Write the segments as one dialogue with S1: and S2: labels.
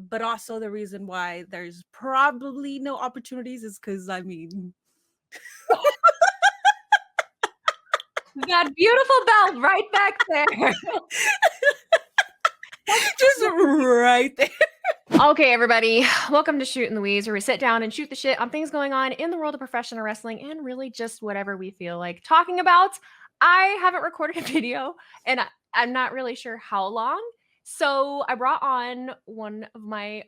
S1: But also the reason why there's probably no opportunities is because I mean
S2: That beautiful bell right back there.
S1: just right there.
S2: Okay, everybody, welcome to Shootin the Wheeze, where we sit down and shoot the shit on things going on in the world of professional wrestling and really just whatever we feel like talking about. I haven't recorded a video and I'm not really sure how long. So I brought on one of my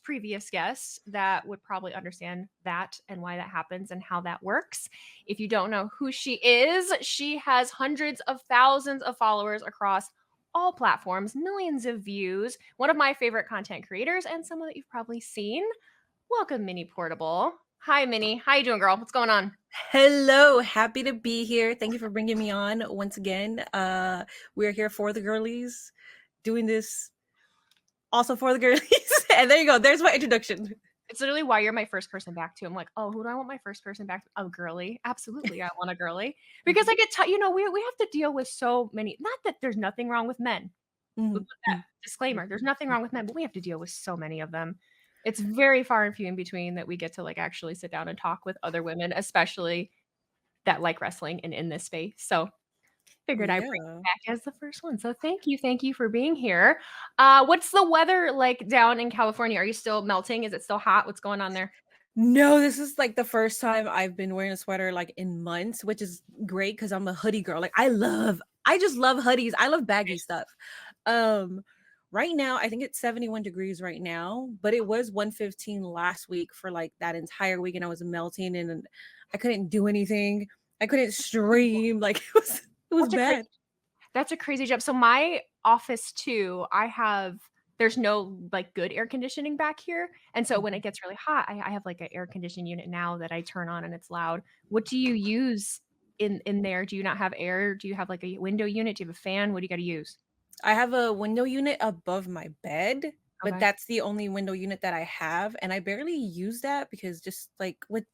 S2: previous guests that would probably understand that and why that happens and how that works. If you don't know who she is, she has hundreds of thousands of followers across all platforms, millions of views, one of my favorite content creators, and someone that you've probably seen. Welcome, Minnie Portable. Hi, Minnie. How you doing, girl? What's going on?
S1: Hello, happy to be here. Thank you for bringing me on once again. We're here for the girlies, doing this also for the girlies. And there you go. There's my introduction.
S2: It's literally why you're my first person back to. I'm like, oh, who do I want my first person back to? Oh, girly. Absolutely, I want a girly. Because I get, we have to deal with so many, not that there's nothing wrong with men. We'll put that disclaimer. There's nothing wrong with men, but we have to deal with so many of them. It's very far and few in between that we get to like actually sit down and talk with other women, especially that like wrestling and in this space. So figured I'd bring you back as the first one. So thank you for being here. What's the weather like down in California? Are you still melting? Is it still hot? What's going on there?
S1: No, this is like the first time I've been wearing a sweater like in months, which is great because I'm a hoodie girl. Like I just love hoodies. I love baggy stuff. Right now, I think it's 71 degrees right now, but it was 115 last week for like that entire week, and I was melting and I couldn't do anything. I couldn't stream. Like it was bad.
S2: That's a crazy job. So my office too, there's no like good air conditioning back here. And so when it gets really hot, I have like an air conditioning unit now that I turn on and it's loud. What do you use in there? Do you not have air? Do you have like a window unit? Do you have a fan? What do you got to use?
S1: I have a window unit above my bed, but
S2: Okay.
S1: that's the only window unit that I have, and I barely use that because just like with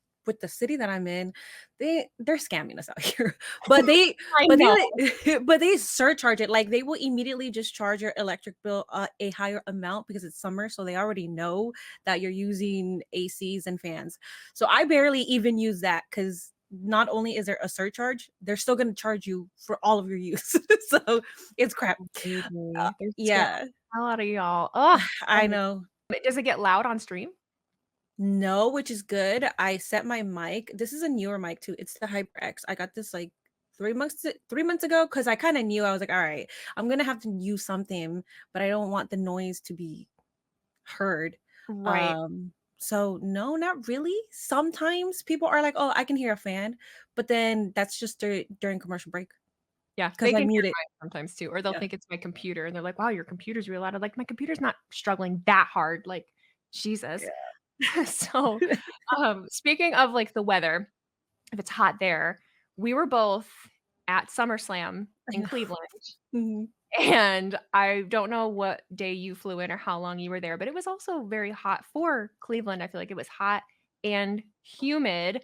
S1: the city that I'm in, they're scamming us out here. But they but they surcharge it. Like they will immediately just charge your electric bill a higher amount because it's summer, so they already know that you're using ACs and fans. So I barely even use that because not only is there a surcharge, they're still going to charge you for all of your use. So it's crap. Yeah,
S2: A lot of y'all. Oh,
S1: I know.
S2: does it get loud on stream?
S1: No, which is good. I set my mic. This is a newer mic too. It's the HyperX. I got this like 3 months ago because I kind of knew. I was like, all right, I'm gonna have to use something, but I don't want the noise to be heard.
S2: Right.
S1: So no, not really. Sometimes people are like, oh, I can hear a fan, but then that's just during commercial break.
S2: Yeah,
S1: Because I mute it
S2: sometimes too, or they'll think it's my computer, and they're like, "Wow, your computer's real loud." I'm like, my computer's not struggling that hard. Like, Jesus. Yeah. So, speaking of like the weather, if it's hot there, we were both at SummerSlam in Cleveland, and I don't know what day you flew in or how long you were there, but it was also very hot for Cleveland. I feel like it was hot and humid.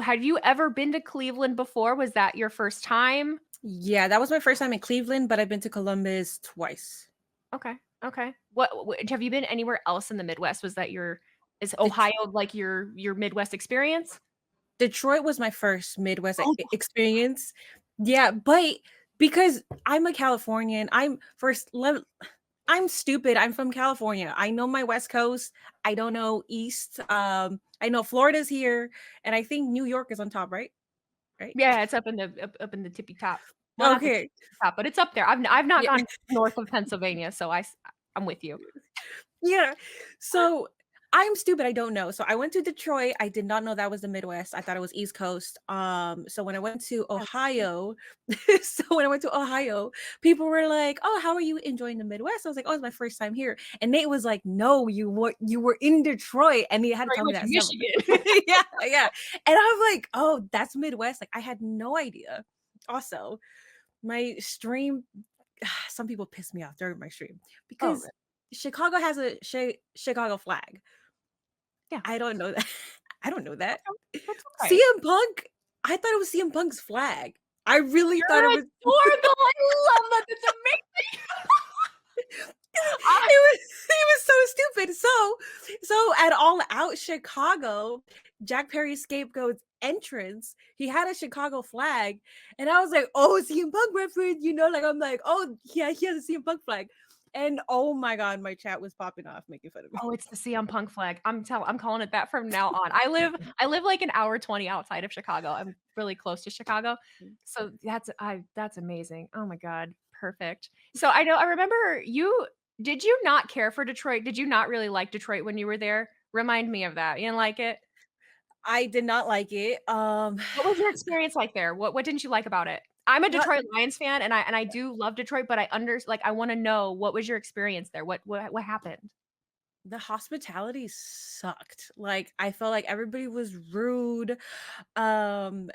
S2: Had you ever been to Cleveland before? Was that your first time?
S1: Yeah, that was my first time in Cleveland, but I've been to Columbus twice.
S2: Okay. What have you been anywhere else in the Midwest? Is Ohio like your Midwest experience?
S1: Detroit was my first Midwest experience. Yeah, but because I'm a Californian, I'm stupid. I'm from California. I know my West Coast. I don't know East. I know Florida's here, and I think New York is on top, right? Right?
S2: Yeah, it's up in the tippy top. Well,
S1: Okay.
S2: not the top, but it's up there. I've not gone north of Pennsylvania, so I'm with you.
S1: Yeah. So I'm stupid. I don't know. So I went to Detroit. I did not know that was the Midwest. I thought it was East Coast. So when I went to Ohio, people were like, "Oh, how are you enjoying the Midwest?" I was like, "Oh, it's my first time here." And Nate was like, "No, you were in Detroit," and he had to tell me that.
S2: Michigan.
S1: Yeah. And I'm like, "Oh, that's Midwest." Like I had no idea. Also, my stream, some people piss me off during my stream because Chicago has a Chicago flag.
S2: Yeah.
S1: I don't know that. I don't know that.
S2: That's okay.
S1: CM Punk, I thought it was CM Punk's flag. I really thought it was
S2: adorable. I love that. It's amazing.
S1: then so at All Out Chicago, Jack Perry's Scapegoat's entrance, he had a Chicago flag, and I was like, oh, CM Punk reference, like I'm like, oh yeah, he has a CM Punk flag. And oh my god, my chat was popping off making fun of me.
S2: Oh, it's the CM Punk flag. I'm calling it that from now on. I live like an hour 20 outside of Chicago. I'm really close to Chicago. So that's amazing. Oh my god, perfect. So I remember did you not care for Detroit? Did you not really like Detroit when you were there? Remind me of that. You didn't like it?
S1: I did not like it.
S2: What was your experience like there? What didn't you like about it? I'm a
S1: Not
S2: Detroit Lions fan and I do love Detroit, but I want to know what was your experience there? What happened?
S1: the hospitality sucked. Like I felt like everybody was rude. Um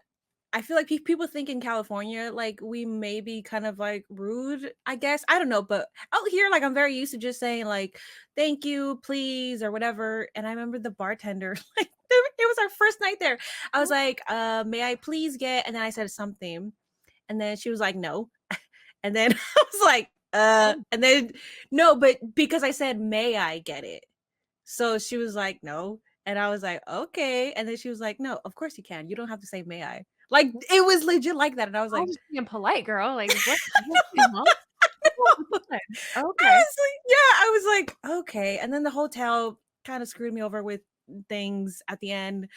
S1: I feel like people think in California, like we may be kind of like rude, I guess. I don't know, but out here, like I'm very used to just saying like, thank you, please, or whatever. And I remember the bartender, like it was our first night there. I was like, may I please get, and then I said something. And then she was like, no. And then I was like, and then no, but because I said, may I get it? So she was like, no. And I was like, okay. And then she was like, no, of course you can. You don't have to say, may I? Like, it was legit like that. And I was
S2: I
S1: like,
S2: was just being polite, girl. Like, what the hell? Okay.
S1: honestly, yeah, I was like, okay. And then the hotel kind of screwed me over with things at the end.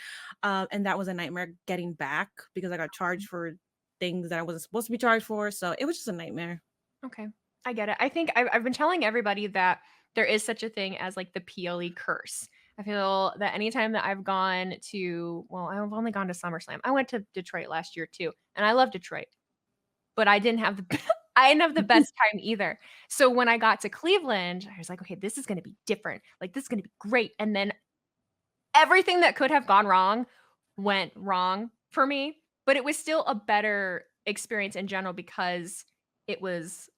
S1: And that was a nightmare getting back because I got charged for things that I wasn't supposed to be charged for. So it was just a nightmare.
S2: Okay. I get it. I think I've been telling everybody that there is such a thing as like the PLE curse. I feel that anytime that I've gone to, well, I've only gone to SummerSlam. I went to Detroit last year too, and I love Detroit, but I didn't have the I didn't have the best time either. So when I got to Cleveland, I was like, okay, this is going to be different. Like this is going to be great. And then everything that could have gone wrong went wrong for me, but it was still a better experience in general because it was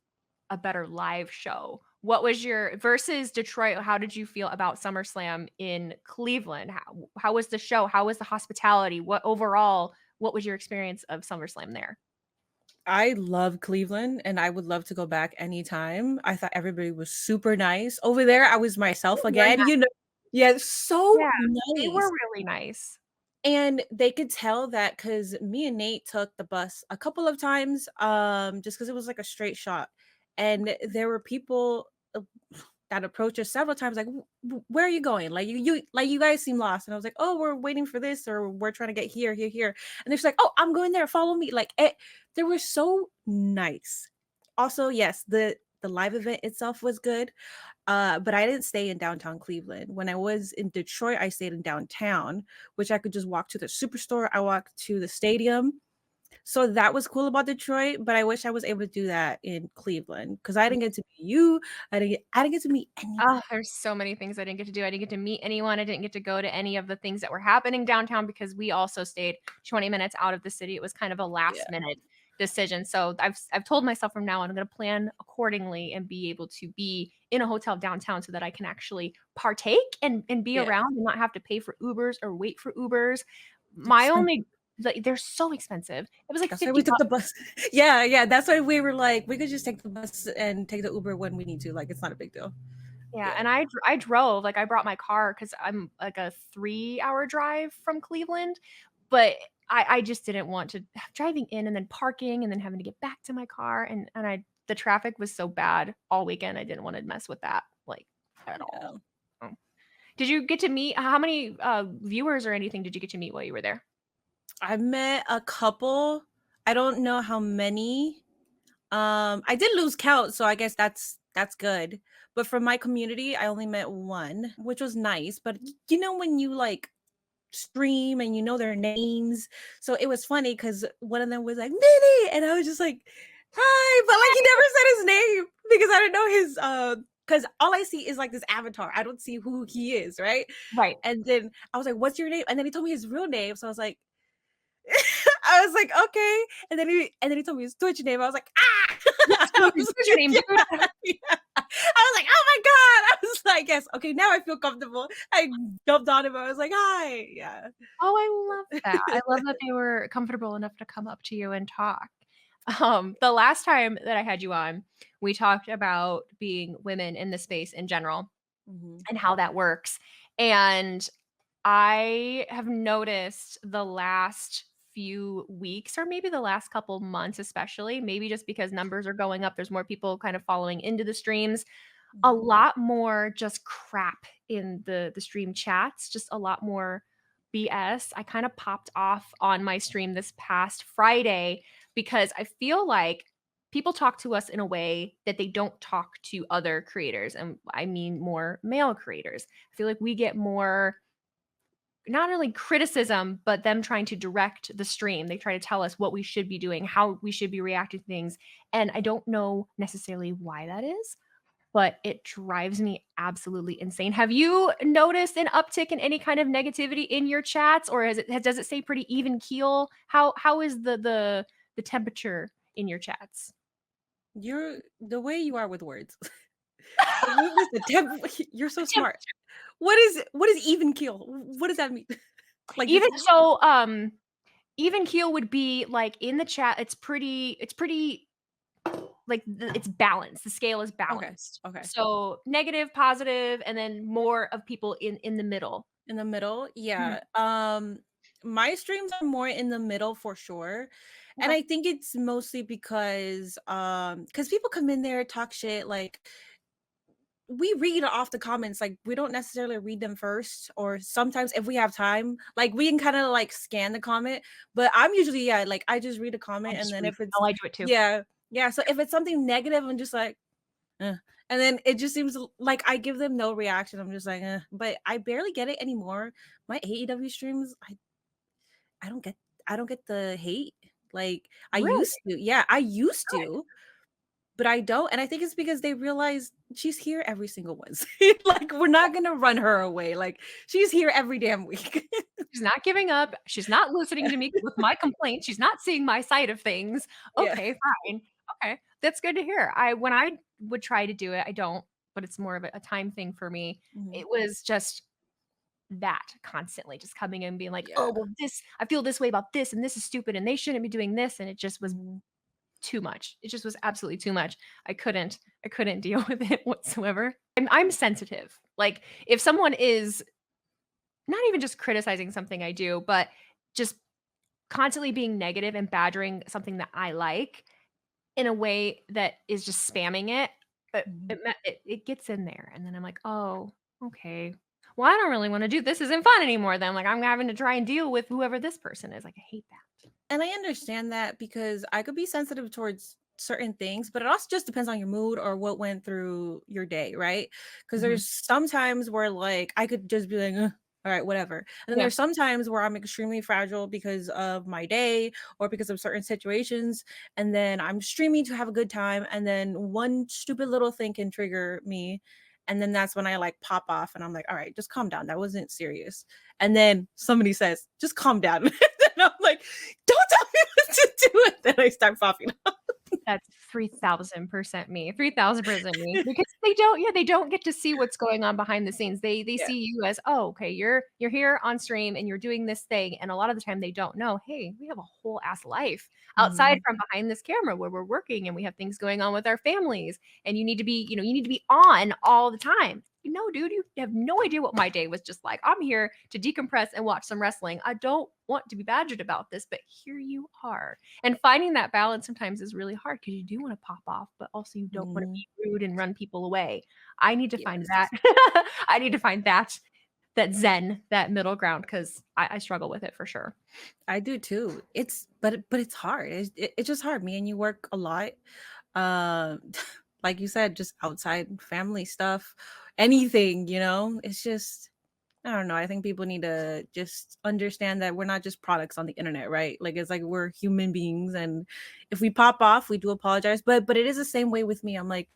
S2: a better live show. What was your versus Detroit? How did you feel about SummerSlam in Cleveland? How was the show? How was the hospitality? What was your experience of SummerSlam there?
S1: I love Cleveland and I would love to go back anytime. I thought everybody was super nice. Over there, I was myself
S2: Very
S1: again,
S2: nice.
S1: Yeah, so
S2: Yeah, they were
S1: nice.
S2: really nice.
S1: And they could tell that because me and Nate took the bus a couple of times, just because it was like a straight shot. And there were people that approached us several times, like, where are you going? Like you guys seem lost. And I was like, oh, we're waiting for this, or we're trying to get here, here, here. And they're just like, oh, I'm going there, follow me. Like they were so nice. Also, yes, the live event itself was good. But I didn't stay in downtown Cleveland. When I was in Detroit, I stayed in downtown, which I could just walk to the superstore. I walked to the stadium. So that was cool about Detroit, but I wish I was able to do that in Cleveland because I didn't get to meet you. I didn't get to meet
S2: Oh,
S1: anybody.
S2: there's so many things I didn't get to do. I didn't get to meet anyone. I didn't get to go to any of the things that were happening downtown because we also stayed 20 minutes out of the city. It was kind of a last
S1: Yeah.
S2: minute decision. So I've told myself from now on, I'm going to plan accordingly and be able to be in a hotel downtown so that I can actually partake and be
S1: Yeah.
S2: around and not have to pay for Ubers or wait for Ubers. My
S1: Expensive.
S2: only like they're so expensive. It was like
S1: That's why we took
S2: 50
S1: the bus. Yeah, yeah. That's why we were like, we could just take the bus and take the Uber when we need to. Like, it's not a big deal.
S2: Yeah,
S1: Yeah.
S2: and I drove, like, I brought my car because 'cause I'm, like, a 3-hour drive from Cleveland, but I just didn't want to driving in and then parking and then having to get back to my car, and I the traffic was so bad all weekend, I didn't wanna mess with that, like, at
S1: Yeah.
S2: all. Oh. Did you get to meet how many, viewers or anything did you get to meet while you were there?
S1: I met a couple. I don't know how many. I did lose count, so I guess that's good. But from my community, I only met one, which was nice. But when you like stream and you know their names, so it was funny because one of them was like Minnie, and I was just like, hi, but like he never said his name because I didn't know his because all I see is like this avatar. I don't see who he is, right?
S2: Right.
S1: And then I was like, what's your name? And then he told me his real name, so I was like, I was like, okay. And then he told me his Twitch name. I was like, ah. I was
S2: What's your name,
S1: like,
S2: dude?
S1: yeah, yeah. I was like, oh my god. I was like, yes, okay, now I feel comfortable. I jumped on him. I was like, hi. Yeah.
S2: Oh, I love that. I love that they were comfortable enough to come up to you and talk. The last time that I had you on, we talked about being women in the space in general.
S1: Mhm.
S2: and how that works. And I have noticed the last few weeks, or maybe the last couple months especially, maybe just because numbers are going up, there's more people kind of following into the streams, a
S1: Mhm.
S2: lot more just crap in the stream chats, just a lot more BS. I kind of popped off on my stream this past Friday because I feel like people talk to us in a way that they don't talk to other creators, and I mean more male creators. I feel like we get more, not only criticism, but them trying to direct the stream. They try to tell us what we should be doing, how we should be reacting to things, and I don't know necessarily why that is, but it drives me absolutely insane. Have you noticed an uptick in any kind of negativity in your chats, or does it stay pretty even keel? How is the temperature in your chats?
S1: You're the way you are with words. What was the temp you're so smart. What is even keel? What does that mean? Like
S2: Even
S1: just
S2: so, even keel would be like in the chat, it's pretty like it's balanced. The scale is
S1: okay,
S2: balanced.
S1: okay.
S2: So negative, positive, and then more of people in the middle.
S1: In the middle?
S2: Mhm.
S1: Yeah. My streams are more in the middle for sure. And
S2: Okay.
S1: I think it's mostly because people come in there, talk shit, like we read off the comments, like we don't necessarily read them first, or sometimes if we have time, like we can kind of like scan the comment. But I'm usually, yeah, like I just read a
S2: I
S1: comment, and
S2: just
S1: then
S2: read.
S1: if it's
S2: Oh, I do it too.
S1: yeah, yeah. So if it's something negative, I'm just like, and then it just seems like I give them no reaction. I'm just like, but I barely get it anymore. My AEW streams, I don't get I don't get the hate like I
S2: Really?
S1: used to. Yeah, I used to, but I don't. And I think it's because they realize she's here every single Wednesday. Like we're not gonna run her away. Like she's here every damn week.
S2: She's not giving up. She's not listening
S1: Yeah.
S2: to me with my complaints. She's not seeing my side of things.
S1: Yeah.
S2: Okay, fine. Okay, that's good to hear. When I would try to do it, I don't, but it's more of a time thing for me.
S1: Mhm.
S2: It was just that constantly just coming in and being like,
S1: Yeah.
S2: "Oh, well, this I feel this way about this, and this is stupid, and they shouldn't be doing this," and it just was
S1: Mhm.
S2: too much. It just was absolutely too much. I couldn't deal with it whatsoever. I'm sensitive. Like, if someone is not even just criticizing something I do, but just constantly being negative and badgering something that I like in a way that is just spamming it,
S1: Mhm.
S2: it gets in there, and then I'm like, "Oh, okay. Well, I don't really wanna do this isn't fun anymore then." Like, I'm having to try and deal with whoever this person is. Like, I hate that.
S1: And I understand that because I could be sensitive towards certain things, but it also just depends on your mood or what went through your day, right? Because
S2: Mhm.
S1: there's sometimes where like I could just be like, all right, whatever. And then
S2: Yeah.
S1: there's sometimes where I'm extremely fragile because of my day or because of certain situations. And then I'm streaming to have a good time. And then one stupid little thing can trigger me. And then that's when I like pop off and I'm like, all right, just calm down. That wasn't serious. And then somebody says, just calm down. And I'm like, don't tell me what to do. And then I start popping up.
S2: That's 3000% me, 3000% me, because they don't get to see what's going on behind the scenes. They
S1: Yeah.
S2: see you as, "Oh, okay, you're here on stream and you're doing this thing," and a lot of the time they don't know, "Hey, we have a whole ass life outside
S1: Mhm.
S2: from behind this camera where we're working and we have things going on with our families, and you need to be on all the time." No, dude, you have no idea what my day was just like. I'm here to decompress and watch some wrestling. I don't want to be badgered about this, but here you are. And finding that balance sometimes is really hard because you do wanna pop off, but also you don't wanna
S1: Mhm.
S2: be rude and run people away. I need to find that.
S1: Yes.
S2: I need to find that zen, that middle ground, 'cause I struggle with it for sure.
S1: I do too. But it's hard. It's just hard. Me and you work a lot. Um, like you said, just outside family stuff, anything, it's just I don't know. I think people need to just understand that we're not just products on the internet, right? Like it's like we're human beings, and if we pop off, we do apologize. But it is the same way with me. I'm like,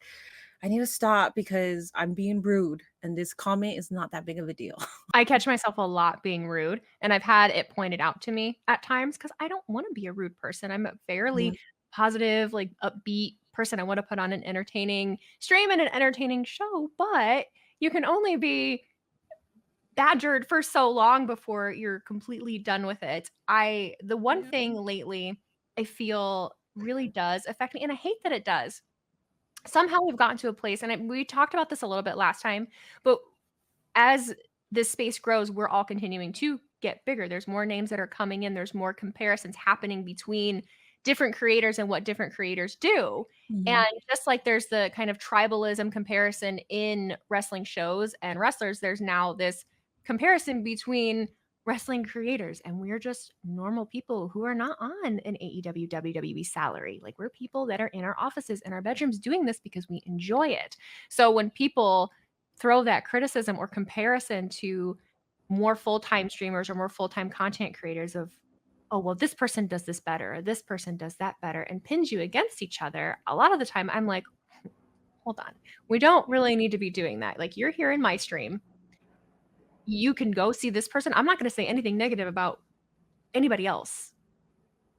S1: I need to stop because I'm being rude, and this comment is not that big of a deal.
S2: I catch myself a lot being rude, and I've had it pointed out to me at times because I don't wanna be a rude person. I'm a
S1: Mhm.
S2: fairly positive, like, upbeat person. I wanna put on an entertaining stream and an entertaining show, but you can only be badgered for so long before you're completely done with it. The one
S1: Yeah.
S2: thing lately I feel really does affect me, and I hate that it does, somehow we've gotten to a place, and we talked about this a little bit last time, but as this space grows, we're all continuing to get bigger. There's more names that are coming in. There's more comparisons happening between different creators and what different creators do. And
S1: Mhm.
S2: just like there's the kind of tribalism comparison in wrestling shows and wrestlers, there's now this comparison between wrestling creators, and we're just normal people who are not on an AEW WWE salary. Like, we're people that are in our offices in our bedrooms doing this because we enjoy it. So when people throw that criticism or comparison to more full-time streamers or more full-time content creators of, oh, well, this person does this better, or this person does that better, and pins you against each other, a lot of the time I'm like, hold on, we don't really need to be doing that. Like, you're here in my stream, you can go see this person. I'm not going to say anything negative about anybody else.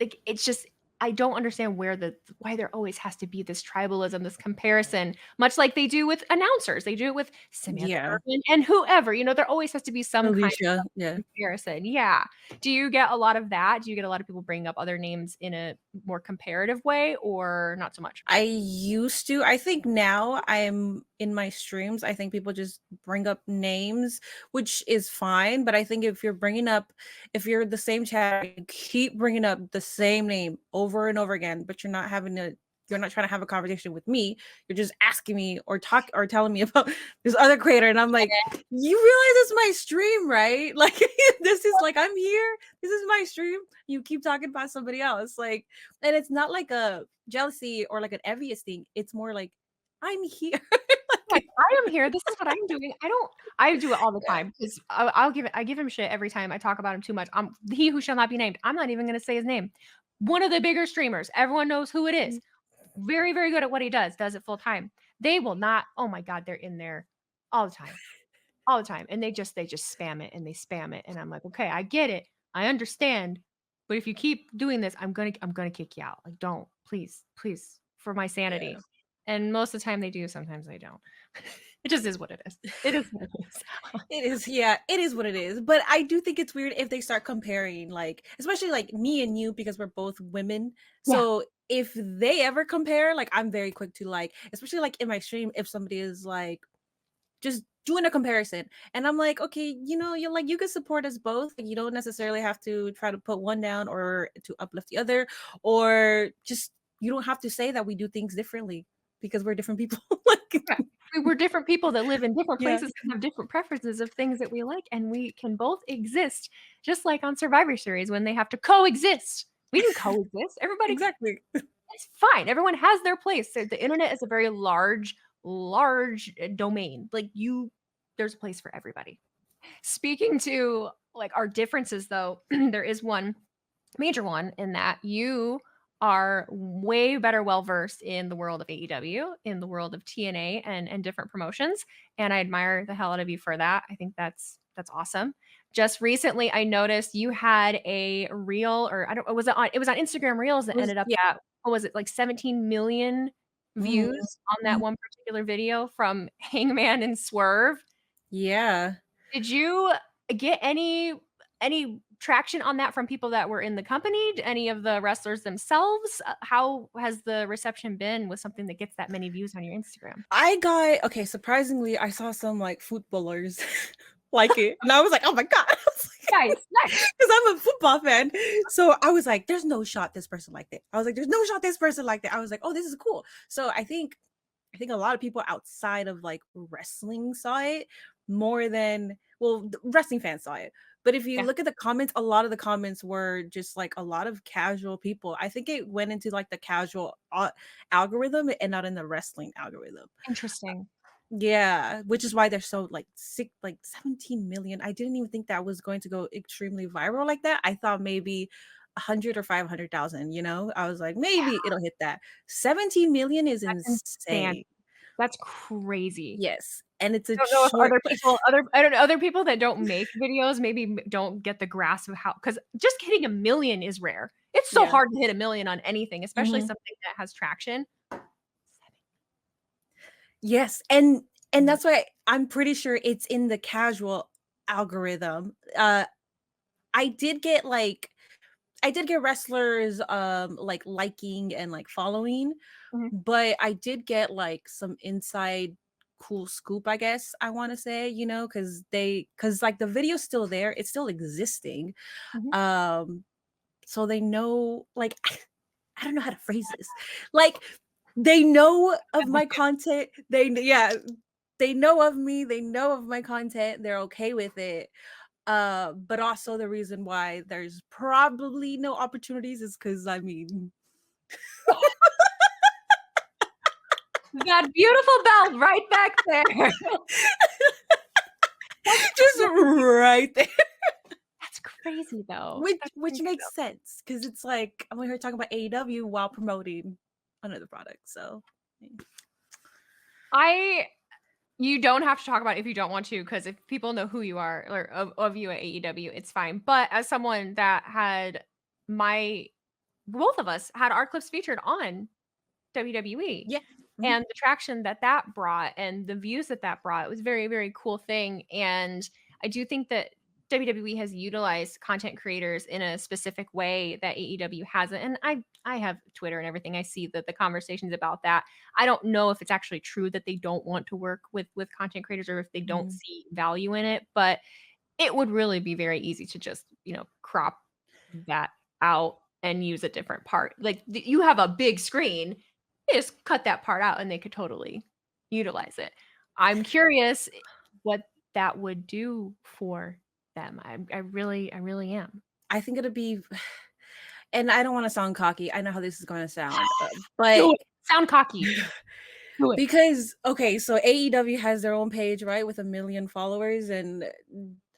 S2: Like, it's just, I don't understand why there always has to be this tribalism, this comparison, much like they do with announcers. They do it with Samantha
S1: Yeah.
S2: Irvin and whoever, there always has to be some kind
S1: Alicia,
S2: of
S1: yeah.
S2: comparison. Yeah. Do you get a lot of that? Do you get a lot of people bringing up other names in a more comparative way, or not so much?
S1: I used to. I think now I'm in my streams, I think people just bring up names, which is fine. But I think if you're the same chat, you keep bringing up the same name over and over again, but you're not trying to have a conversation with me. You're just asking me or telling me about this other creator. And I'm like, you realize it's my stream, right? Like, this is like, I'm here. This is my stream. You keep talking about somebody else. Like, and it's not like a jealousy or like an envious thing. It's more like I'm here.
S2: Like,
S1: Like,
S2: I am here. This is what I'm doing. I do it all the
S1: yeah.
S2: time because I give him shit every time I talk about him too much. He who shall not be named. I'm not even going to say his name. One of the bigger streamers. Everyone knows who it is. Very, very good at what he does it full time. They will not, oh my God, they're in there all the time, all the time. And they just spam it and they spam it. And I'm like, okay, I get it. I understand. But if you keep doing this, I'm gonna kick you out. Like, don't, please, please, for my
S1: Yeah.
S2: sanity. And most of the time they do, sometimes they don't. It just is what it is. It is what it is.
S1: It is, yeah, it is what it is. But I do think it's weird if they start comparing, like, especially like me and you, because we're both women.
S2: Yeah.
S1: So if they ever compare, like, I'm very quick to, like, especially like in my stream, if somebody is like just doing a comparison, and I'm like, okay, you're like, you can support us both. Like, you don't necessarily have to try to put one down or to uplift the other, or just you don't have to say that we do things differently because we're different people. Like,
S2: Yeah. We're different people that live in different
S1: yeah,
S2: places and have different preferences of things that we like, and we can both exist, just like on Survivor Series when they have to coexist. We can coexist. Everybody can.
S1: exactly.
S2: It's fine. Everyone has their place. The internet is a very large, large domain. Like, there's a place for everybody. Speaking to like our differences, though, there is one major one in that you are way better well versed in the world of AEW, in the world of TNA and different promotions, and I admire the hell out of you for that. I think that's awesome. Just recently I noticed you had a reel, or I don't, was it was on Instagram Reels that
S1: Was
S2: ended up
S1: Yeah.
S2: at, what was it, like 17 million
S1: Mhm,
S2: views on that
S1: mhm.
S2: one particular video from Hangman and Swerve.
S1: Yeah.
S2: Did you get any traction on that from people that were in the company? Any of the wrestlers themselves? How has the reception been with something that gets that many views on your Instagram?
S1: Okay, surprisingly, I saw some like footballers like it, and I was like, "Oh my God." I was like,
S2: Nice, nice.
S1: because I'm a football fan. So I was like, there's no shot this person like that. I was like, there's no shot this person like that. I was like, oh, this is cool. So I think a lot of people outside of like wrestling saw it more than, well, the wrestling fans saw it. But if you
S2: Yeah,
S1: look at the comments, a lot of the comments were just like a lot of casual people. I think it went into like the casual algorithm and not in the wrestling algorithm.
S2: interesting.
S1: Yeah, which is why they're so like sick, like 17 million. I didn't even think that was going to go extremely viral like that. I thought maybe 100 or 500,000, I was like,
S2: Yeah,
S1: maybe it'll hit that. 17 million is
S2: that's insane.
S1: insane.
S2: That's crazy.
S1: Yes, and it's a
S2: I don't know if
S1: short.
S2: I don't know, other people that don't make videos maybe don't get the grasp of how, because just hitting 1,000,000 is rare. It's so
S1: Yeah.
S2: hard to hit 1,000,000 on anything, especially
S1: Mhm.
S2: something that has traction.
S1: Yes, and
S2: Mm.
S1: that's why I'm pretty sure it's in the casual algorithm. I did get like I did get wrestlers like liking and like following,
S2: Mhm.
S1: but I did get like some inside cool scoop, I guess I want to say, because like the video's still there, it's still existing.
S2: Mhm.
S1: Um so they know, like, I don't know how to phrase this. Like, they know of
S2: I'm with
S1: my
S2: you.
S1: content. They know of me, they know of my content, they're okay with it. But also the reason why there's probably no opportunities is because I mean
S2: That beautiful bell right back there. That's
S1: just
S2: crazy.
S1: right there.
S2: That's crazy though.
S1: Which
S2: That's
S1: which
S2: crazy
S1: makes
S2: though.
S1: sense because it's like I'm over here talking about AEW while promoting another product. So
S2: I You don't have to talk about it if you don't want to, because if people know who you are or of you at AEW, it's fine. But as someone that had my both of us had our clips featured on WWE,
S1: yeah. Mhm.
S2: and the traction that that brought and the views that that brought, it was a very, very cool thing. And I do think that WWE has utilized content creators in a specific way that AEW hasn't. And I have Twitter and everything. I see the conversations about that. I don't know if it's actually true that they don't want to work with content creators or if they don't
S1: Mhm.
S2: see value in it, but it would really be very easy to just, crop that out and use a different part. Like you have a big screen, just cut that part out and they could totally utilize it. I'm curious what that would do for them. I really am.
S1: I think it'll be, and I don't want to sound cocky. I know how this is going to sound, but
S2: Do it. Sound cocky. Do it.
S1: because okay, so AEW has their own page, right, with 1 million followers, and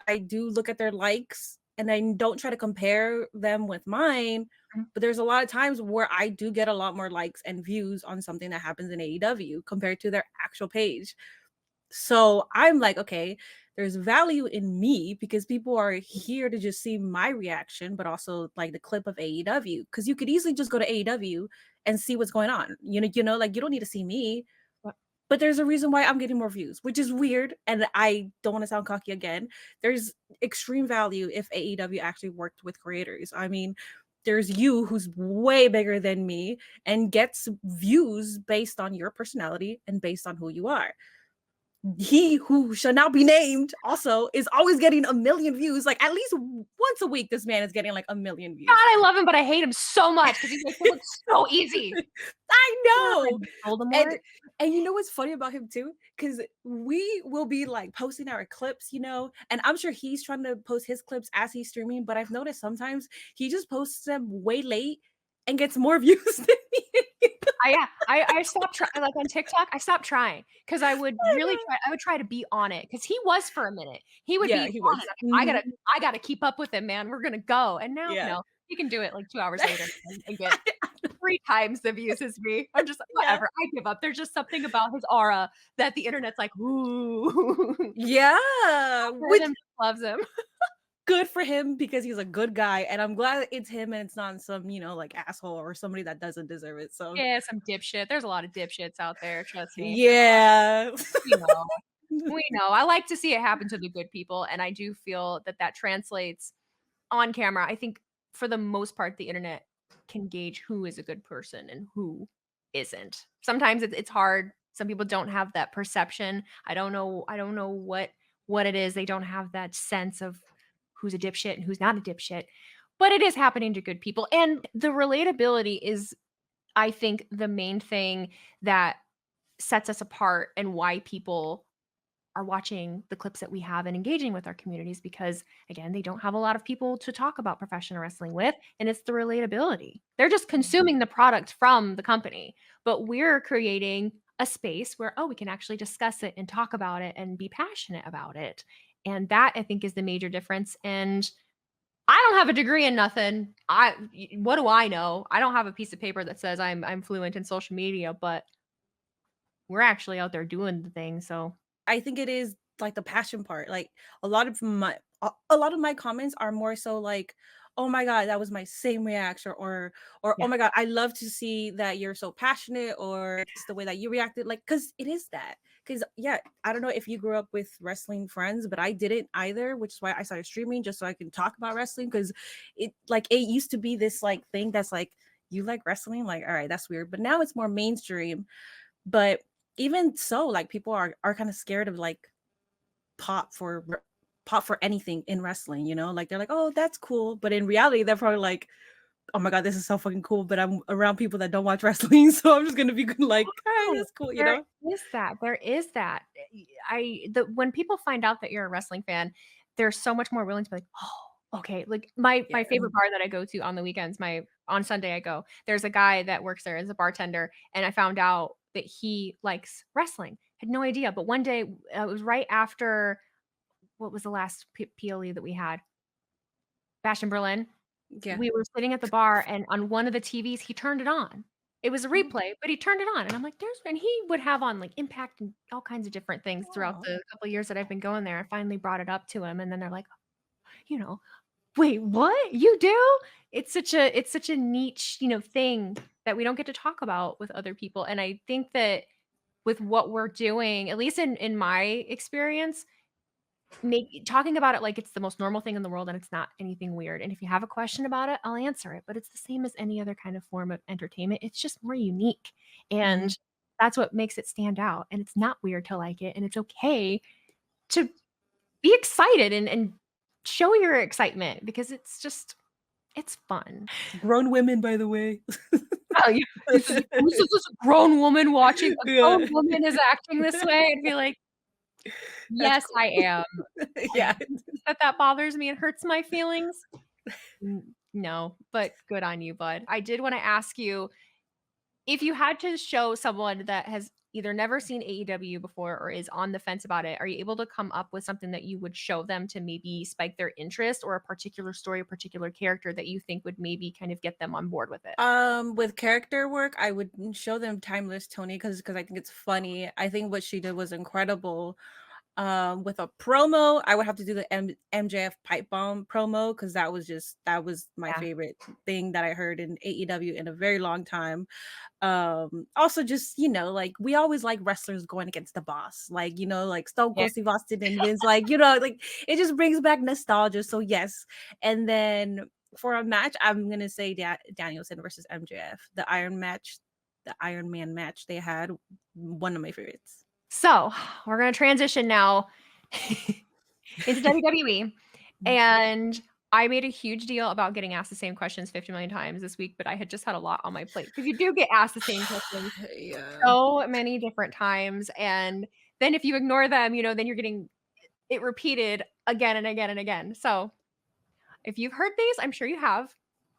S1: I do look at their likes, and I don't try to compare them with mine.
S2: Mhm.
S1: But there's a lot of times where I do get a lot more likes and views on something that happens in AEW compared to their actual page. So I'm like, okay, there's value in me because people are here to just see my reaction, but also like the clip of AEW. Because you could easily just go to AEW and see what's going on. Like you don't need to see me,
S2: What-
S1: but there's a reason why I'm getting more views, which is weird. And I don't want to sound cocky again. There's extreme value if AEW actually worked with creators. I mean, there's you who's way bigger than me and gets views based on your personality and based on who you are. He who shall now be named also is always getting 1 million views. Like at least once a week, this man is getting like 1 million
S2: God,
S1: views.
S2: I love him, but I hate him so much because he makes it look so easy.
S1: I know. And
S2: Voldemort.
S1: and you know what's funny about him too? Because we will be like posting our clips, and I'm sure he's trying to post his clips as he's streaming, but I've noticed sometimes he just posts them way late and gets more views than me.
S2: I stopped trying, like, on TikTok, I stopped trying because I would try to be on it because he was for a minute. He would be
S1: Yeah, he
S2: on
S1: was.
S2: it. I
S1: Mhm.
S2: gotta keep up with him, man. We're gonna go. And now,
S1: Yeah.
S2: no, he can do it like 2 hours later and get 3 times the views as me. I'm just like,
S1: Yeah.
S2: "Whatever, I give up." There's just something about his aura that the internet's like, "Ooh."
S1: Yeah. Which
S2: Algorithm just loves him.
S1: good for him because he's a good guy, and I'm glad it's him and it's not some, like, asshole or somebody that doesn't deserve it, so
S2: Yeah, some dipshit. There's a lot of dipshits out there, trust me.
S1: yeah.
S2: We know. We know. I like to see it happen to the good people, and I do feel that that translates on camera. I think for the most part, the internet can gauge who is a good person and who isn't. Sometimes it's hard. Some people don't have that perception. I don't know what it is. They don't have that sense of who's a dipshit and who's not a dipshit. But it is happening to good people. And the relatability is, I think, the main thing that sets us apart and why people are watching the clips that we have and engaging with our communities because again they don't have a lot of people to talk about professional wrestling with, and it's the relatability. They're just consuming the product from the company, but we're creating a space where, oh, we can actually discuss it and talk about it and be passionate about it. And that, I think, is the major difference. And I don't have a degree in nothing. What do I know? I don't have a piece of paper that says I'm fluent in social media, but we're actually out there doing the thing. So
S1: I think it is, like, the passion part, like, a lot of my comments are more so like, "Oh my god, that was my same reaction," or "Oh
S2: yeah.
S1: my god, I love to see that you're so passionate," or "It's the way that you reacted," like, because it is that. because yeah, I don't know if you grew up with wrestling friends, but I didn't either, which is why I started streaming just so I can talk about wrestling, because it used to be this like thing that's like, you like wrestling, like, all right, that's weird, but now it's more mainstream. But even so, like, people are kind of scared of like pop for pop for anything in wrestling, like they're like, oh, that's cool, but in reality they're probably like, oh my god, this is so fucking cool, but I'm around people that don't watch wrestling, so I'm just gonna be like, all right,
S2: Oh,
S1: that's cool,
S2: there is that. There is that. When people find out that you're a wrestling fan, they're so much more willing to be like, oh, okay. Like my
S1: Yeah.
S2: favorite bar that I go to on the weekends, on Sunday I go. There's a guy that works there as a bartender, and I found out that he likes wrestling. Had no idea, but one day it was right after, what was the last PLE that we had? Bash in Berlin.
S1: Yeah.
S2: We were sitting at the bar, and on one of the TVs, he turned it on. It was a replay, but he turned it on, and I'm like, and he would have on, like, Impact and all kinds of different things throughout
S1: Aw.
S2: the couple of years that I've been going there. I finally brought it up to him, and then they're like, you know, "Wait, what? You do?" It's such a niche, thing that we don't get to talk about with other people, and I think that with what we're doing, at least in my experience, talking about it like it's the most normal thing in the world and it's not anything weird. And if you have a question about it, I'll answer it. But it's the same as any other kind of form of entertainment. It's just more unique.
S1: Mhm.
S2: And that's what makes it stand out. And it's not weird to like it. And it's okay to be excited and show your excitement because it's fun.
S1: Grown women, by the way.
S2: Oh, yeah. This is a grown woman watching. A
S1: Yeah.
S2: grown woman is acting this way. I'd be like,
S1: That's
S2: yes,
S1: cool.
S2: I am.
S1: Yeah.
S2: That bothers me and hurts my feelings. No, but good on you, bud. I did wanna ask you, if you had to show someone that has either never seen AEW before or is on the fence about it, are you able to come up with something that you would show them to maybe spike their interest, or a particular story, a particular character that you think would maybe kind of get them on board with it?
S1: With character work, I would show them Timeless Tony because I think it's funny. I think what she did was incredible. With a promo, I would have to do the MJF pipe bomb promo because that was my
S2: Yeah.
S1: favorite thing that I heard in AEW in a very long time. Also just, like, we always like wrestlers going against the boss, like, like Stone
S2: Yeah.
S1: Cold Steve Austin and Vince, like, like it just brings back nostalgia. So yes. And then for a match, I'm gonna say Danielson versus MJF, the Iron Man match they had, one of my favorites.
S2: So, we're gonna transition now into WWE. And I made a huge deal about getting asked the same questions 50 million times this week, but I had just had a lot on my plate because you do get asked the same questions
S1: Yeah.
S2: so many different times. And then if you ignore them, then you're getting it repeated again and again and again. So if you've heard these, I'm sure you have,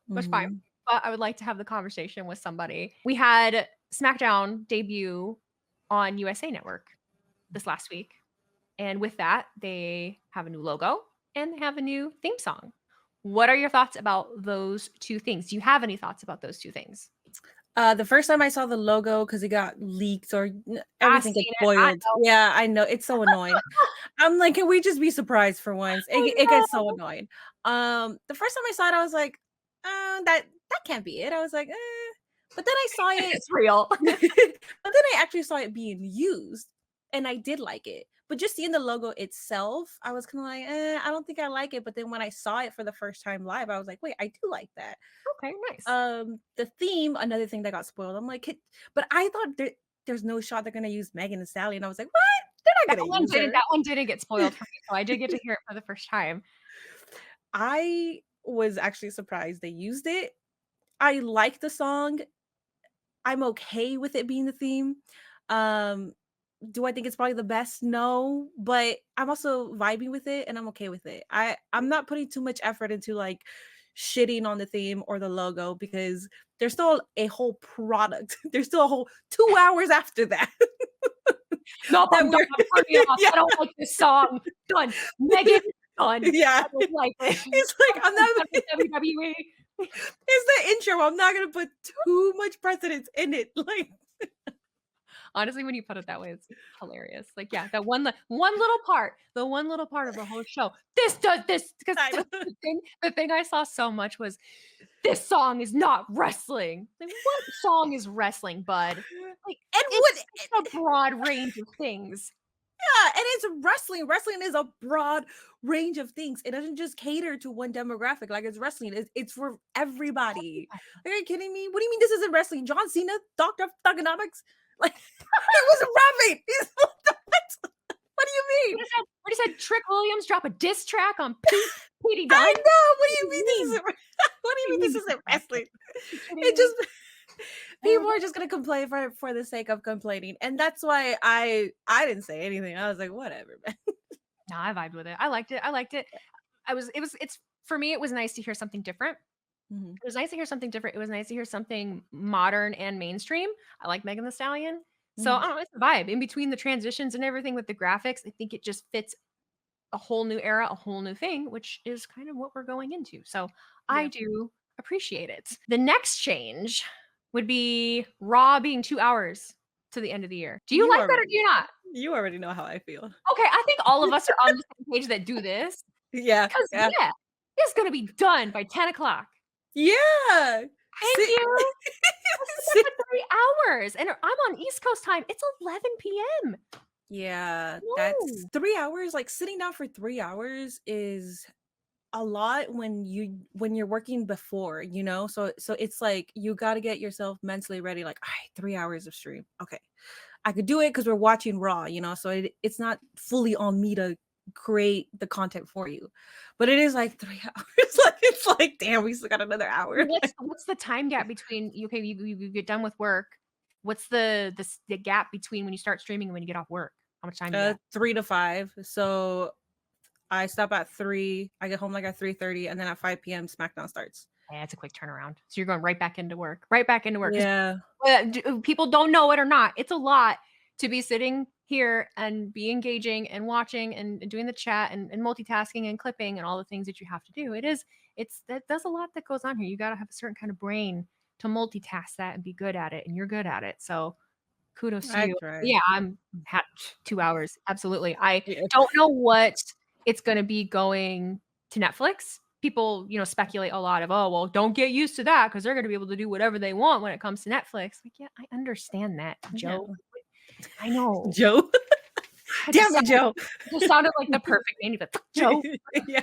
S2: which fine.
S1: Mhm.
S2: But I would like to have the conversation with somebody. We had SmackDown debut on USA Network this last week. And with that, they have a new logo and they have a new theme song. What are your thoughts about those two things? Do you have any thoughts about those two things?
S1: The first time I saw the logo, because it got leaked or
S2: I
S1: everything gets
S2: seen it. I
S1: spoiled.
S2: know.
S1: Yeah, I know. It's so annoying. I'm like, can we just be surprised for once?
S2: I
S1: It gets so
S2: know.
S1: annoying. The first time I saw it, I was like, that can't be it. I was like, but then I saw it,
S2: It's real.
S1: but then I actually saw it being used, and I did like it. But just seeing the logo itself, I was kind of like, I don't think I like it. But then when I saw it for the first time live, I was like, wait, I do like that.
S2: Okay, nice.
S1: The theme, another thing that got spoiled. I'm like, but I thought there's no shot they're gonna use Megan Thee Stallion. And I was like, what? They're not gonna use her.
S2: That one didn't get spoiled for me, so I did get to hear it for the first time.
S1: I was actually surprised they used it. I like the song. I'm okay with it being the theme. Um, do I think it's probably the best? No, but I'm also vibing with it and I'm okay with it. I'm not putting too much effort into like shitting on the theme or the logo because there's still a whole product. There's still a whole 2 hours after that.
S2: Nope,
S1: that
S2: I'm done.
S1: we're
S2: Turn me off.
S1: yeah,
S2: I don't like this song. Done. Megan, done.
S1: yeah.
S2: I don't like it.
S1: It's like I'm
S2: I'm
S1: not
S2: done with WWE.
S1: it's the intro. I'm not gonna put too much precedence in it. Like
S2: Honestly, when you put it that way, it's hilarious. Like, yeah, that one little part, the one little part of the whole show. This does this because
S1: I know.
S2: the thing I saw so much was this song is not wrestling. Like, what song is wrestling, bud? Like,
S1: And what
S2: it's such a broad range of things.
S1: yeah, and it's wrestling. Wrestling is a broad range of things. It doesn't just cater to one demographic. Like it's wrestling. It's for everybody. Are you kidding me? What do you mean this isn't wrestling? John Cena, Doctor Thugonomics, like it was rapping. What do you mean?
S2: What he said, Trick Williams drop a diss track on Petey Dunne?
S1: I know. What do you mean this
S2: mean?
S1: isn't? What do you mean this isn't wrestling?
S2: kidding
S1: It
S2: me?
S1: just people are just gonna complain for the sake of complaining, and that's why I didn't say anything. I was like, whatever, man.
S2: No, I vibed with it. I liked it. It's for me, it was nice to hear something different.
S1: Mhm.
S2: It was nice to hear something different. It was nice to hear something modern and mainstream. I like Megan Thee Stallion. So I
S1: Mhm.
S2: don't know, it's a vibe in between the transitions and everything with the graphics. I think it just fits a whole new era, a whole new thing, which is kind of what we're going into. So I
S1: Yeah.
S2: do appreciate it. The next change would be Raw being 2 hours to the end of the year. Do you
S1: You
S2: like that or
S1: already
S2: do you not?
S1: you already know how I feel.
S2: Okay, I think all of us are on the same page that do this.
S1: Yeah,
S2: 'Cause,
S1: yeah.
S2: yeah, it's gonna be done by 10 o'clock.
S1: Yeah.
S2: Thank
S1: Sit
S2: you. I sit
S1: sit
S2: there for 3 hours, and I'm on East Coast time. It's 11 PM.
S1: Yeah, that's
S2: No.
S1: 3 hours, like, sitting down for 3 hours is a lot when you're working before, so it's like you gotta get yourself mentally ready, like, "Alright, 3 hours of stream. Okay. I could do it because 'cause we're watching Raw, so it's not fully on me to create the content for you." But it is like 3 hours, like, it's like, "Damn, we still got another hour."
S2: What's the time gap between okay, you get done with work. What's the gap between when you start streaming and when you get off work? How much time do you got?
S1: 3 to 5, so I stop at 3, I get home, like, at 3:30, and then at 5 p.m., SmackDown starts.
S2: Yeah, it's a quick turnaround. So you're going right back into work. Right back into work 'cause
S1: Yeah.
S2: people don't know it or not. It's a lot to be sitting here and be engaging and watching and doing the chat and multitasking and clipping and all the things that you have to do. There's a lot that goes on here. You got to have a certain kind of brain to multitask that and be good at it. And you're good at it. So kudos to
S1: I
S2: you.
S1: try.
S2: Yeah, I'm had 2 hours. Absolutely. I
S1: Yeah.
S2: don't know what it's going to be going to Netflix. People, speculate a lot of, oh, well, don't get used to that because they're going to be able to do whatever they want when it comes to Netflix. Like, yeah, I understand that,
S1: Yeah.
S2: Joe. I know.
S1: Joe.
S2: It just
S1: Damn it,
S2: sounded,
S1: Joe.
S2: just sounded like the perfect name, but Joe.
S1: Yeah.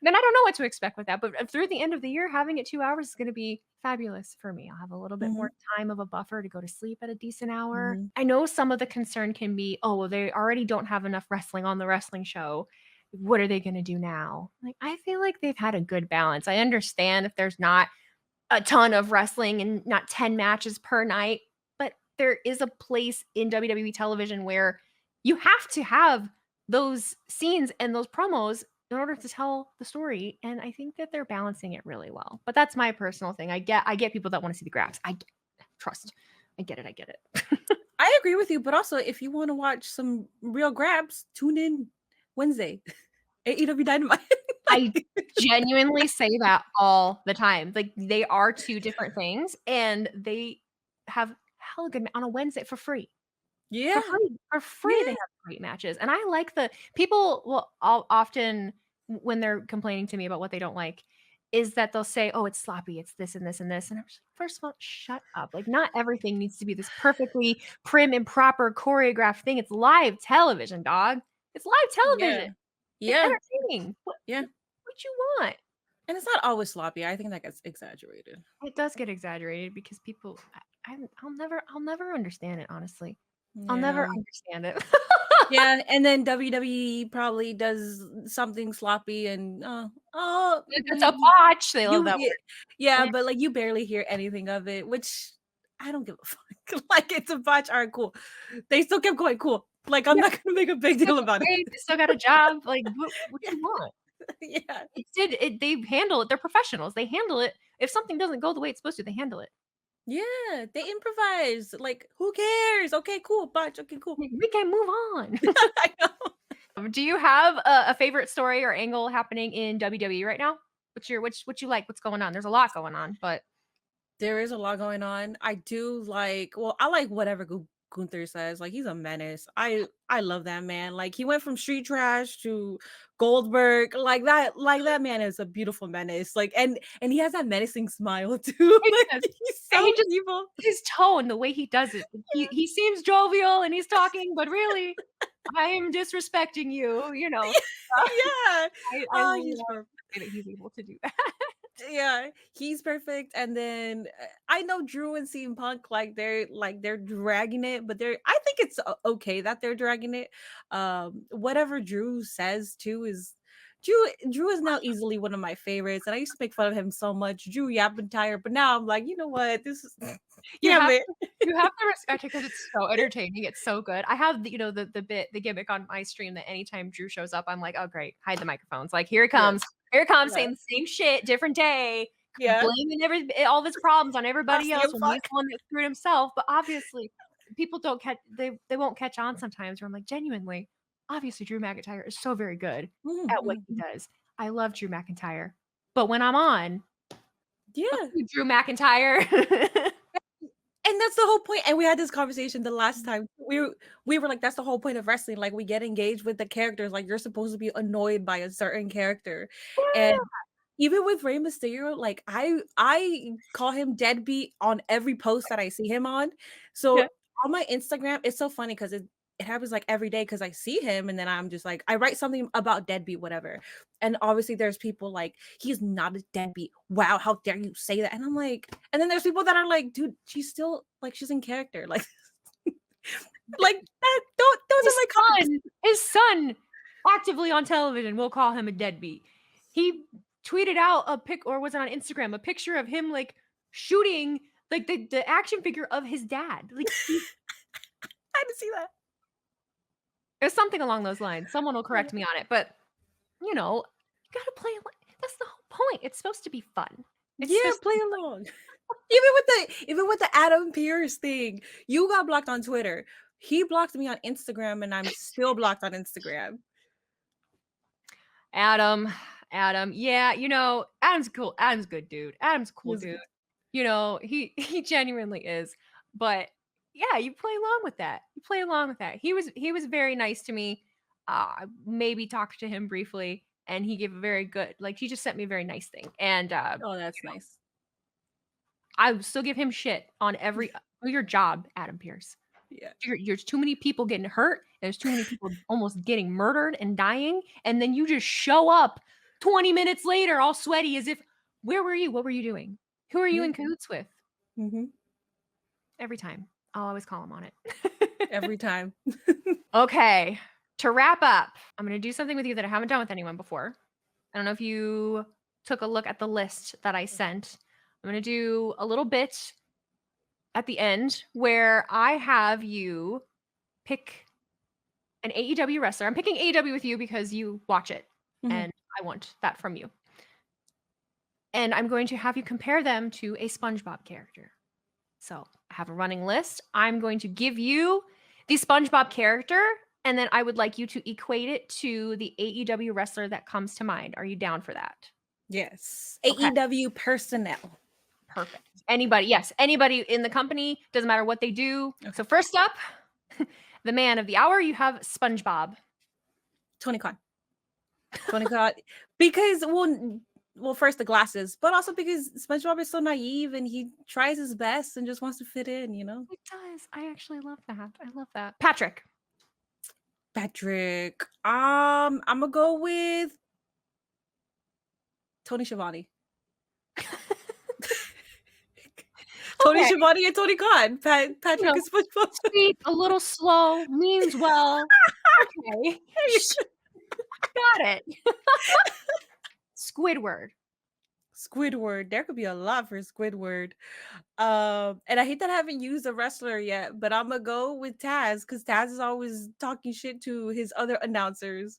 S2: Then I don't know what to expect with that. But through the end of the year, having it 2 hours is going to be fabulous for me. I'll have a little bit more
S1: Mhm,
S2: time of a buffer to go to sleep at a decent hour.
S1: mhm.
S2: I know some of the concern can be, oh, well, they already don't have enough wrestling on the wrestling show. What are they going to do now? Like, I feel like they've had a good balance. I understand if there's not a ton of wrestling and not 10 matches per night, but there is a place in WWE television where you have to have those scenes and those promos in order to tell the story, and I think that they're balancing it really well. But that's my personal thing. I get people that want to see the grabs. Trust. I get it. I get it.
S1: I agree with you, but also if you wanna watch some real grabs, tune in Wednesday, AEW Dynamite.
S2: I
S1: Like
S2: genuinely say that all the time. Like, they are two different things, and they have hella good on a Wednesday for free. For
S1: Yeah,
S2: free. For free, they
S1: yeah,
S2: have great matches, and I like the people will often when they're complaining to me about what they don't like, is that they'll say, "Oh, it's sloppy, it's this and this and this," and I'm just like, "First of all, shut up." Like, not everything needs to be this perfectly prim and proper choreographed thing. It's live television, dog. It's live
S1: yeah,
S2: television. It's
S1: yeah,
S2: entertaining.
S1: yeah,
S2: What you want?
S1: and it's not always sloppy, I think that gets exaggerated.
S2: It does get exaggerated because people I'll never understand it, honestly. I'll never
S1: Yeah.
S2: understand it.
S1: Yeah, and then WWE probably does something sloppy and, "Oh,
S2: It's a botch. They love
S1: you
S2: that
S1: yeah,
S2: word.
S1: yeah,
S2: Yeah.
S1: but, like, you barely hear anything of it, which I don't give a fuck. Like, it's a botch, alright, cool. They still kept going, cool. Like, I'm
S2: Yeah,
S1: not gonna make a big
S2: still
S1: deal
S2: get
S1: about it.
S2: paid, they still got a job, like, what
S1: Yeah,
S2: you want?
S1: yeah,
S2: They handle it, they're professionals, they handle it. If something doesn't go the way it's supposed to, they handle it.
S1: yeah, they improvise, like, who cares? Okay, cool, botch, okay, cool.
S2: Like, we can move on.
S1: I know.
S2: Do you have a favorite story or angle happening in WWE right now? What you like? What's going on? There's a lot going on, but
S1: There is a lot going on. I do like, well, I like whatever Gunther says. Like he's a menace. I love that man. Like he went from street trash to Goldberg. Like that. Like that man is a beautiful menace. Like and he has that menacing smile too.
S2: He
S1: Like
S2: does.
S1: he's
S2: And
S1: so
S2: he just
S1: evil.
S2: his tone, the way he does it, he seems jovial and he's talking, but really, I am disrespecting you, you know? Uh,
S1: Yeah.
S2: I
S1: Oh,
S2: love
S1: he's perfect.
S2: the way that he's able to do that.
S1: Yeah, he's perfect. And then I know Drew and CM Punk like they're dragging it, but I think it's okay that they're dragging it. Whatever Drew says too is Drew is now easily one of my favorites, and I used to make fun of him so much. Drew McIntyre, but now I'm like, you know what? This is
S2: You
S1: damn
S2: have
S1: it.
S2: you have to respect it because it's so entertaining, it's so good. I have the, the gimmick on my stream that anytime Drew shows up, I'm like, "Oh, great, hide the microphones." Like,
S1: Yeah,
S2: here it comes,
S1: yeah,
S2: saying the same shit, different day,
S1: yeah.
S2: blaming all of his problems on
S1: Not
S2: everybody else
S1: CM
S2: when he's
S1: Punk.
S2: the one that screwed himself. But obviously, people don't catch they won't catch on sometimes where I'm like, genuinely, obviously Drew McIntyre is so very good at what he
S1: Mhm.
S2: does. I love Drew McIntyre, but when I'm on, fuck
S1: Yeah.
S2: you, Drew McIntyre.
S1: And that's the whole point. And we had this conversation the last time. We were like, that's the whole point of wrestling. Like we get engaged with the characters. Like you're supposed to be annoyed by a certain character. And even with Rey Mysterio, like I call him deadbeat on every post that I see him on. So
S2: Yeah.
S1: on my Instagram, it's so funny because it happens like every day because I see him and then I'm just like I write something about deadbeat, whatever. And obviously there's people like he's not a deadbeat. Wow, how dare you say that? And I'm like, and then there's people that are like, dude, she's still like she's in character. Like that don't those are
S2: His
S1: my comments.
S2: his son actively on television will call him a deadbeat. He tweeted out a pic, or was it on Instagram, a picture of him like shooting like the action figure of his dad. Like
S1: I had to see that.
S2: it was something along those lines. Someone will correct me on it, but you know, you gotta play. That's the whole point. It's supposed to be fun. It's
S1: Yeah,
S2: supposed to
S1: play
S2: be
S1: along. Even with the Adam Pierce thing, you got blocked on Twitter. He blocked me on Instagram, and I'm still blocked on Instagram.
S2: Adam. Adam. Yeah, Adam's cool. Adam's good dude. Adam's a cool
S1: He's
S2: dude. He genuinely is. But yeah, you play along with that. You play along with that. He was very nice to me. Maybe talked to him briefly, and he gave a very good, like, he just sent me a very nice thing. And
S1: Oh, that's nice.
S2: I would still give him shit on every do your job, Adam Pierce.
S1: Yeah.
S2: There's too many people getting hurt. There's too many people almost getting murdered and dying, and then you just show up 20 minutes later, all sweaty, as if, where were you? What were you doing? Who are you
S1: Yeah.
S2: in cahoots with?
S1: Mhm.
S2: Every time. I'll always call him on it.
S1: Every time.
S2: Okay. To wrap up, I'm going to do something with you that I haven't done with anyone before. I don't know if you took a look at the list that I sent. I'm going to do a little bit at the end where I have you pick an AEW wrestler. I'm picking AEW with you because you watch it,
S1: Mhm.
S2: and I want that from you. And I'm going to have you compare them to a SpongeBob character. So I have a running list. I'm going to give you the SpongeBob character, and then I would like you to equate it to the AEW wrestler that comes to mind. Are you down for that?
S1: Yes.
S2: Okay,
S1: AEW personnel.
S2: perfect. Anybody in the company, doesn't matter what they do.
S1: Okay.
S2: So first up, the man of the hour, you have SpongeBob.
S1: Tony Khan. Tony Khan. Because well, first the glasses, but also because SpongeBob is so naive and he tries his best and just wants to fit in, you know?
S2: It does. I actually love that. I love that. Patrick.
S1: Patrick. I'm gonna go with Tony Schiavone. Tony
S2: Okay.
S1: Schiavone and Tony Khan. Patrick is SpongeBob.
S2: Sweet, a little slow, means well. Okay. Got it. Squidward.
S1: Squidward. There could be a lot for Squidward. And I hate that I haven't used a wrestler yet, but I'm gonna go with Taz because Taz is always talking shit to his other announcers.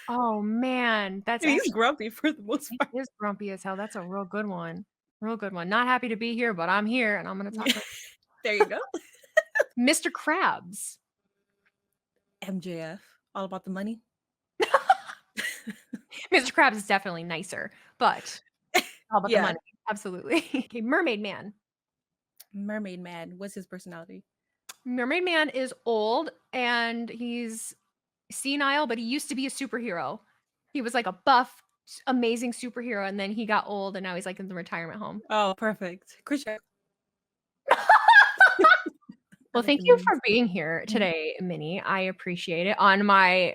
S2: Oh man, that's
S1: And he's
S2: actually
S1: grumpy for the most
S2: he
S1: part.
S2: is grumpy as hell. That's a real good one. Real good one. Not happy to be here, but I'm here and I'm gonna talk about
S1: There you go.
S2: Mr. Krabs.
S1: MJF. All about the money.
S2: Mr. Krabs is definitely nicer, but all about the
S1: Yeah.
S2: money. Absolutely. Okay, Mermaid Man.
S1: Mermaid Man. What's his personality?
S2: Mermaid Man is old and he's senile, but he used to be a superhero. He was like a buff, amazing superhero, and then he got old and now he's like in the retirement home.
S1: Oh, perfect. Chris.
S2: Well, thank you for being here today, Minnie. I appreciate it. On my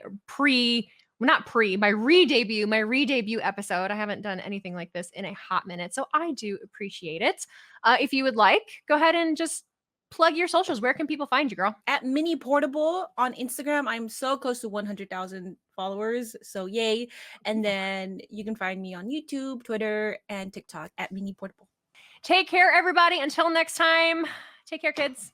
S2: my re-debut episode. I haven't done anything like this in a hot minute, so I do appreciate it. If you would like, go ahead and just plug your socials. Where can people find you, girl?
S1: At Minnie Portable on Instagram. I'm so close to 100,000 followers, so yay. And then you can find me on YouTube, Twitter, and TikTok at Minnie Portable.
S2: Take care, everybody. Until next time, take care, kids.